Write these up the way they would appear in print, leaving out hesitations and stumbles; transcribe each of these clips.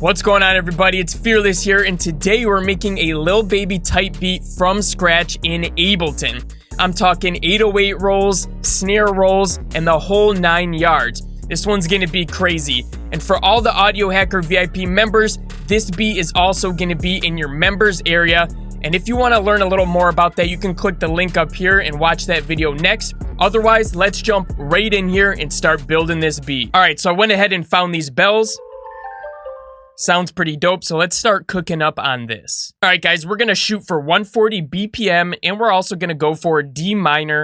What's going on, everybody? It's Fearless here, and today we're making a Lil Baby type beat from scratch in Ableton. I'm talking 808 rolls, snare rolls, and the whole 9 yards. This one's gonna be crazy. And for all the Audio Hacker VIP members, this beat is also gonna be in your members area. And if you wanna learn a little more about that, you can click the link up here and watch that video next. Otherwise, let's jump right in here and start building this beat. All right, so I went ahead and found these bells. Sounds pretty dope, so let's start cooking up on this. All right, guys, we're gonna shoot for 140 BPM, and we're also gonna go for D minor.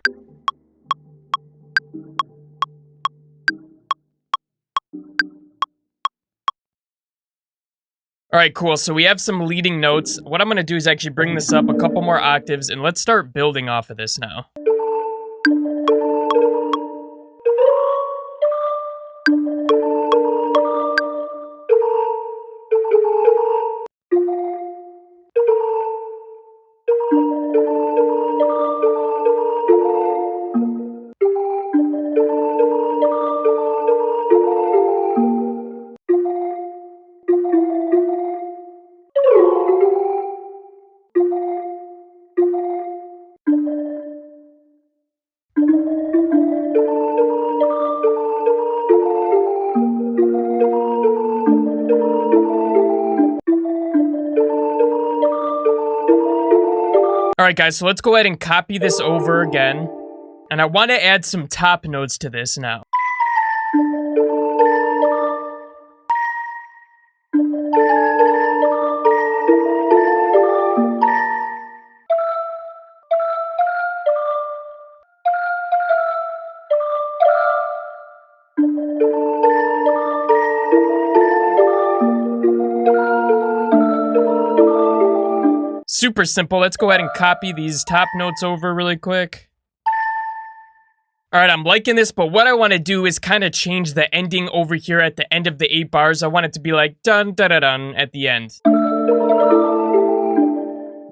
All right, cool, so we have some leading notes. What I'm gonna do is actually bring this up a couple more octaves, and let's start building off of this now. Alright guys, so let's go ahead and copy this over again. And I want to add some top notes to this now. Super simple. Let's go ahead and copy these top notes over really quick. All right, I'm liking this, but what I want to do is kind of change the ending over here at the end of the 8 bars. I want it to be like dun da da dun at the end.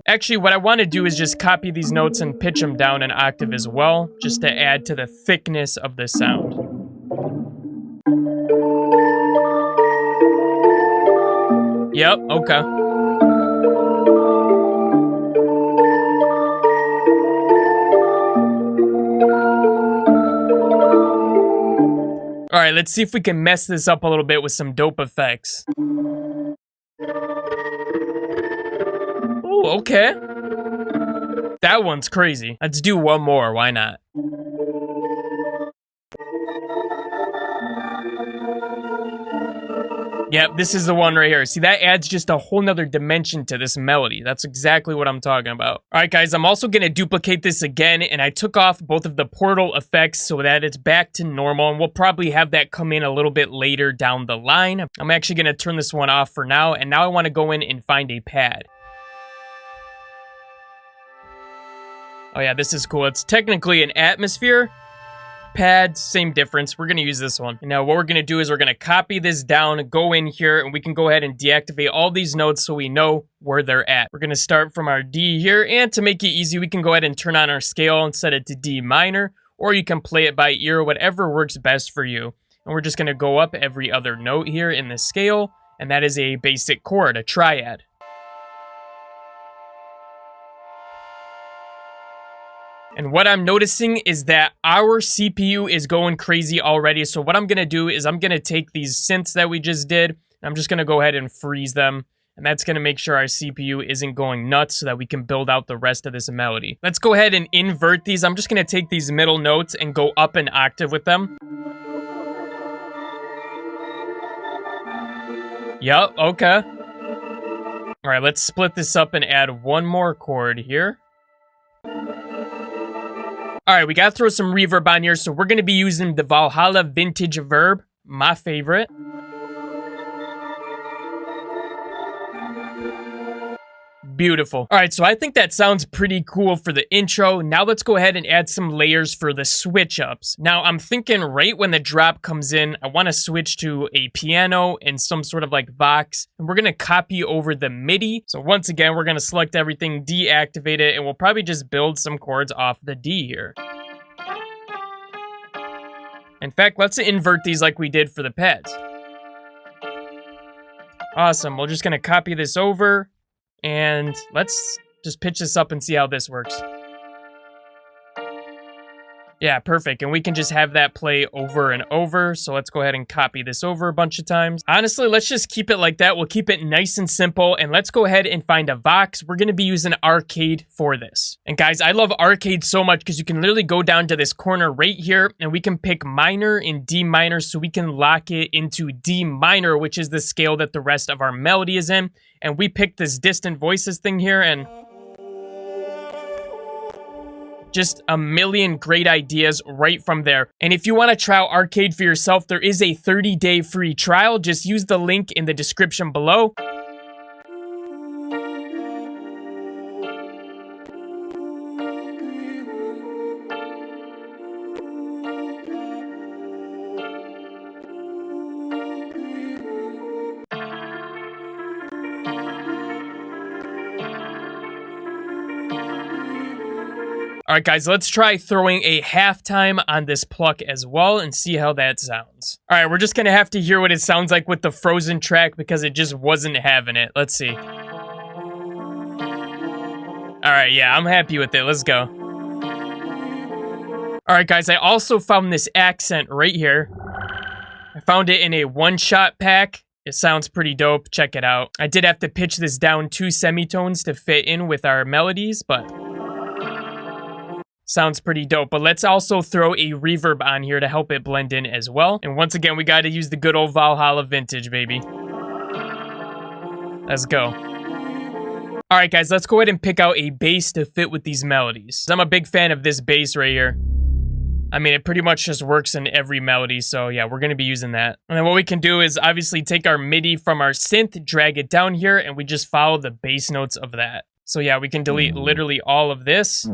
Actually, what I want to do is just copy these notes and pitch them down an octave as well, just to add to the thickness of the sound. Yep, okay. All right, let's see if we can mess this up a little bit with some dope effects. Oh, okay. That one's crazy. Let's do one more, why not? Yep, this is the one right here. See, that adds just a whole nother dimension to this melody. That's exactly what I'm talking about. All right, guys, I'm also gonna duplicate this again, and I took off both of the portal effects so that it's back to normal, and we'll probably have that come in a little bit later down the line. I'm actually gonna turn this one off for now, and now I wanna go in and find a pad. Oh yeah, this is cool. It's technically an atmosphere. Pad, same difference. We're gonna use this one. Now what we're gonna do is we're gonna copy this down, go in here, and we can go ahead and deactivate all these notes so we know where they're at. We're gonna start from our D here, and to make it easy, we can go ahead and turn on our scale and set it to D minor, or you can play it by ear, whatever works best for you. And we're just gonna go up every other note here in the scale, and that is a basic chord, a triad. And what I'm noticing is that our CPU is going crazy already. So what I'm going to do is I'm going to take these synths that we just did, and I'm just going to go ahead and freeze them. And that's going to make sure our CPU isn't going nuts so that we can build out the rest of this melody. Let's go ahead and invert these. I'm just going to take these middle notes and go up an octave with them. Yup, okay. All right, let's split this up and add one more chord here. All right, we got to throw some reverb on here, so we're going to be using the Valhalla Vintage Verb, my favorite. Beautiful. All right, so I think that sounds pretty cool for the intro. Now let's go ahead and add some layers for the switch ups. Now I'm thinking right when the drop comes in, I want to switch to a piano and some sort of like Vox, and we're going to copy over the MIDI. So once again, we're going to select everything, deactivate it, and we'll probably just build some chords off the D here. In fact, let's invert these like we did for the pads. Awesome. We're just gonna copy this over, and let's just pitch this up and see how this works. Yeah, perfect. And we can just have that play over and over. So let's go ahead and copy this over a bunch of times. Honestly, let's just keep it like that. We'll keep it nice and simple. And let's go ahead and find a Vox. We're going to be using Arcade for this. And guys, I love Arcade so much because you can literally go down to this corner right here and we can pick minor and D minor. So we can lock it into D minor, which is the scale that the rest of our melody is in. And we picked this distant voices thing here, and just a million great ideas right from there. And if you want to try out Arcade for yourself, there is a 30-day free trial. Just use the link in the description below. All right, guys, let's try throwing a halftime on this pluck as well and see how that sounds. All right, we're just going to have to hear what it sounds like with the Frozen track because it just wasn't having it. Let's see. All right, yeah, I'm happy with it. Let's go. All right, guys, I also found this accent right here. I found it in a one-shot pack. It sounds pretty dope. Check it out. I did have to pitch this down 2 semitones to fit in with our melodies, but sounds pretty dope. But let's also throw a reverb on here to help it blend in as well. And once again, we got to use the good old Valhalla vintage, baby. Let's go. All right, guys, let's go ahead and pick out a bass to fit with these melodies. I'm a big fan of this bass right here. I mean, it pretty much just works in every melody, so yeah, we're going to be using that. And then what we can do is obviously take our MIDI from our synth, drag it down here, and we just follow the bass notes of that. So yeah, we can delete literally all of this.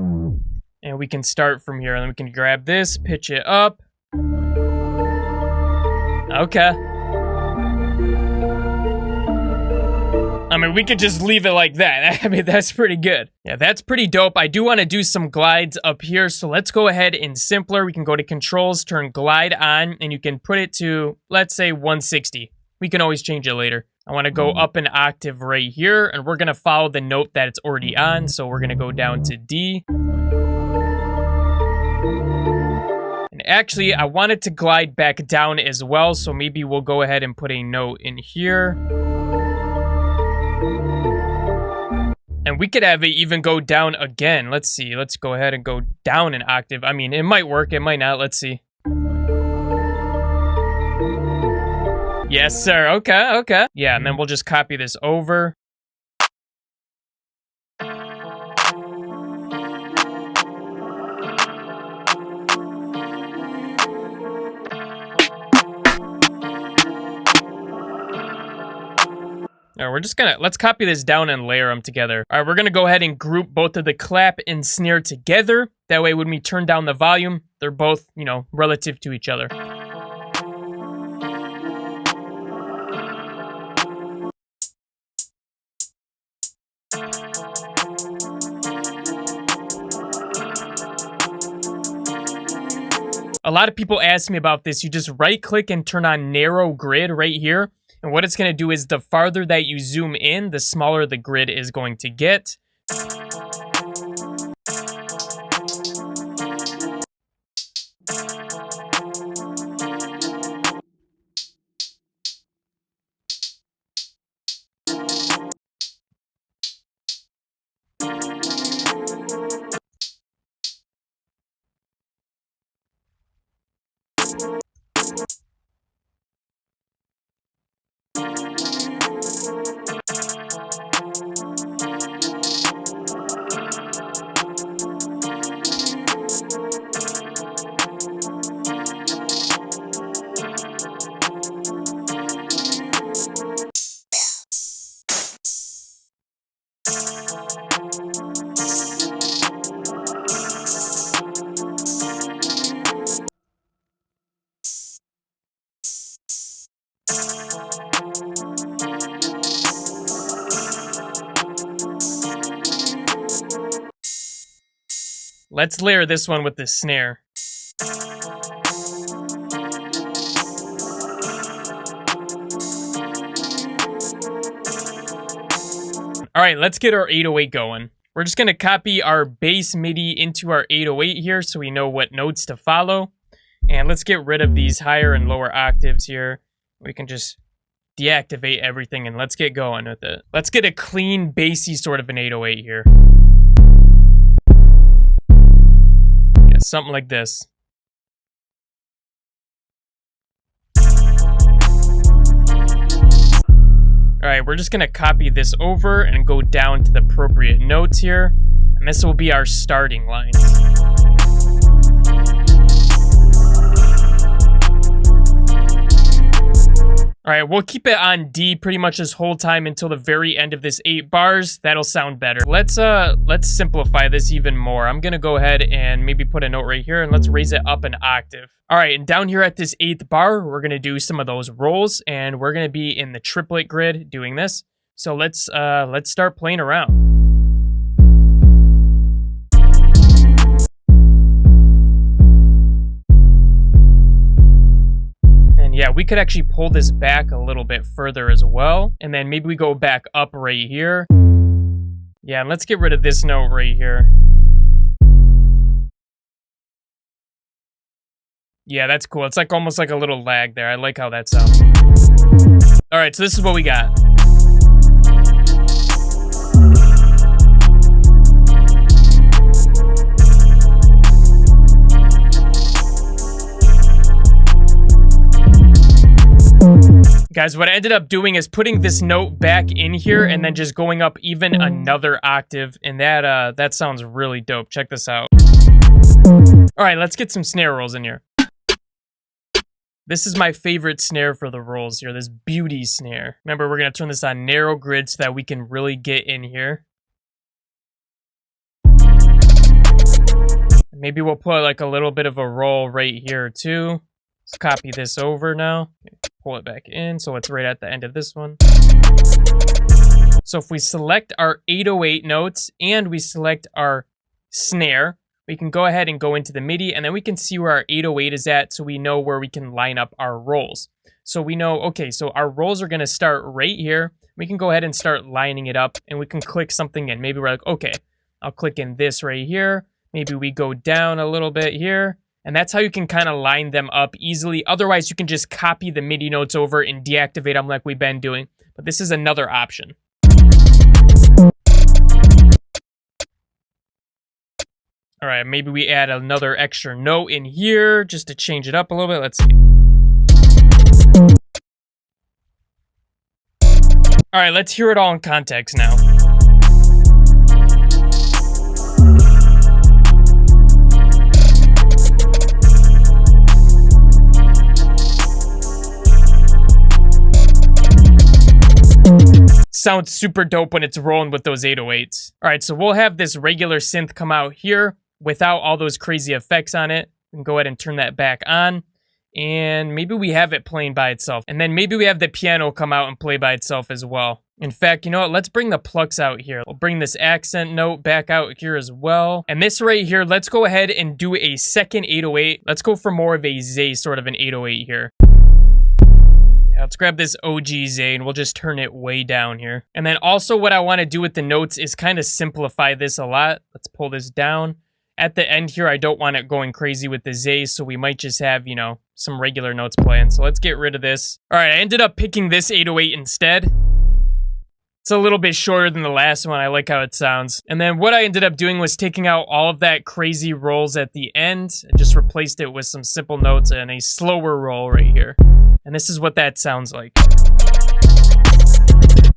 And we can start from here, and then we can grab this, pitch it up. Okay. I mean, we could just leave it like that. I mean, that's pretty good. Yeah, that's pretty dope. I do want to do some glides up here, so let's go ahead in simpler. We can go to controls, turn glide on, and you can put it to, let's say, 160. We can always change it later. I want to go up an octave right here, and we're going to follow the note that it's already on, so we're going to go down to D. And actually, I wanted to glide back down as well, so maybe we'll go ahead and put a note in here. And we could have it even go down again. Let's see. Let's go ahead and go down an octave. I mean, it might work. It might not. Let's see. Yes, sir. Okay, okay. Yeah, and then we'll just copy this over. All right, we're just gonna, let's copy this down and layer them together. All right, we're gonna go ahead and group both of the clap and snare together. That way when we turn down the volume, they're both, you know, relative to each other. A lot of people ask me about this. You just right click and turn on narrow grid right here. And what it's going to do is the farther that you zoom in, the smaller the grid is going to get. Let's layer this one with the snare. All right, let's get our 808 going. We're just gonna copy our bass MIDI into our 808 here so we know what notes to follow. And let's get rid of these higher and lower octaves here. We can just deactivate everything and let's get going with it. Let's get a clean, bassy sort of an 808 here. Yeah, something like this. Alright, we're just gonna copy this over and go down to the appropriate notes here. And this will be our starting lines. Alright, we'll keep it on D pretty much this whole time until the very end of this 8 bars. That'll sound better. Let's simplify this even more. I'm gonna go ahead and maybe put a note right here and let's raise it up an octave. Alright, and down here at this 8th bar, we're gonna do some of those rolls and we're gonna be in the triplet grid doing this. So let's start playing around. Yeah, we could actually pull this back a little bit further as well. And then maybe we go back up right here. Yeah, and let's get rid of this note right here. Yeah, that's cool. It's like almost like a little lag there. I like how that sounds. All right, so this is what we got. Guys, what I ended up doing is putting this note back in here and then just going up even another octave, and that sounds really dope. Check this out. All right, let's get some snare rolls in here. This is my favorite snare for the rolls here, this beauty snare. Remember, we're gonna turn this on narrow grid so that we can really get in here. Maybe we'll put like a little bit of a roll right here too. Let's copy this over now. Pull it back in so it's right at the end of this one. So if we select our 808 notes and we select our snare, we can go ahead and go into the MIDI and then we can see where our 808 is at so we know where we can line up our rolls. So we know, okay, so our rolls are gonna start right here. We can go ahead and start lining it up and we can click something in. Maybe we're like, okay, I'll click in this right here. Maybe we go down a little bit here. And that's how you can kind of line them up easily. Otherwise, you can just copy the MIDI notes over and deactivate them like we've been doing. But this is another option. All right, maybe we add another extra note in here just to change it up a little bit. Let's see. All right, let's hear it all in context now. Sounds super dope when it's rolling with those 808s. All right, so we'll have this regular synth come out here without all those crazy effects on it. We can go ahead and turn that back on. And maybe we have it playing by itself. And then maybe we have the piano come out and play by itself as well. In fact, you know what? Let's bring the plucks out here. We'll bring this accent note back out here as well. And this right here, let's go ahead and do a second 808. Let's go for more of a Zay sort of an 808 here. Let's grab this OG Zay and we'll just turn it way down here. And then also what I want to do with the notes is kind of simplify this a lot. Let's pull this down. At the end here, I don't want it going crazy with the Zay, so we might just have, you know, some regular notes playing. So let's get rid of this. All right, I ended up picking this 808 instead. It's a little bit shorter than the last one. I like how it sounds. And then what I ended up doing was taking out all of that crazy rolls at the end and just replaced it with some simple notes and a slower roll right here. And this is what that sounds like.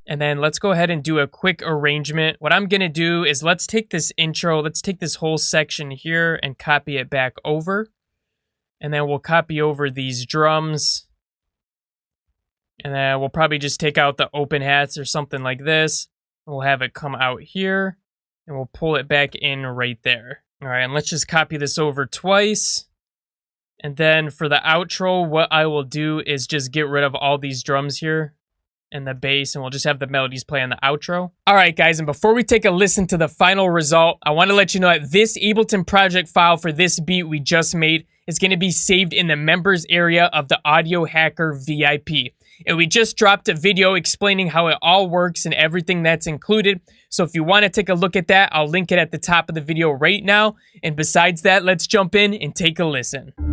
And then let's go ahead and do a quick arrangement. What I'm gonna do is let's take this intro, let's take this whole section here and copy it back over. And then we'll copy over these drums. And then we'll probably just take out the open hats or something like this. We'll have it come out here and we'll pull it back in right there. All right, and let's just copy this over twice. And then for the outro, what I will do is just get rid of all these drums here and the bass, and we'll just have the melodies play on the outro. All right, guys, and before we take a listen to the final result, I want to let you know that this Ableton project file for this beat we just made is going to be saved in the members area of the Audio Hacker VIP. And we just dropped a video explaining how it all works and everything that's included. So if you want to take a look at that, I'll link it at the top of the video right now. And besides that, let's jump in and take a listen.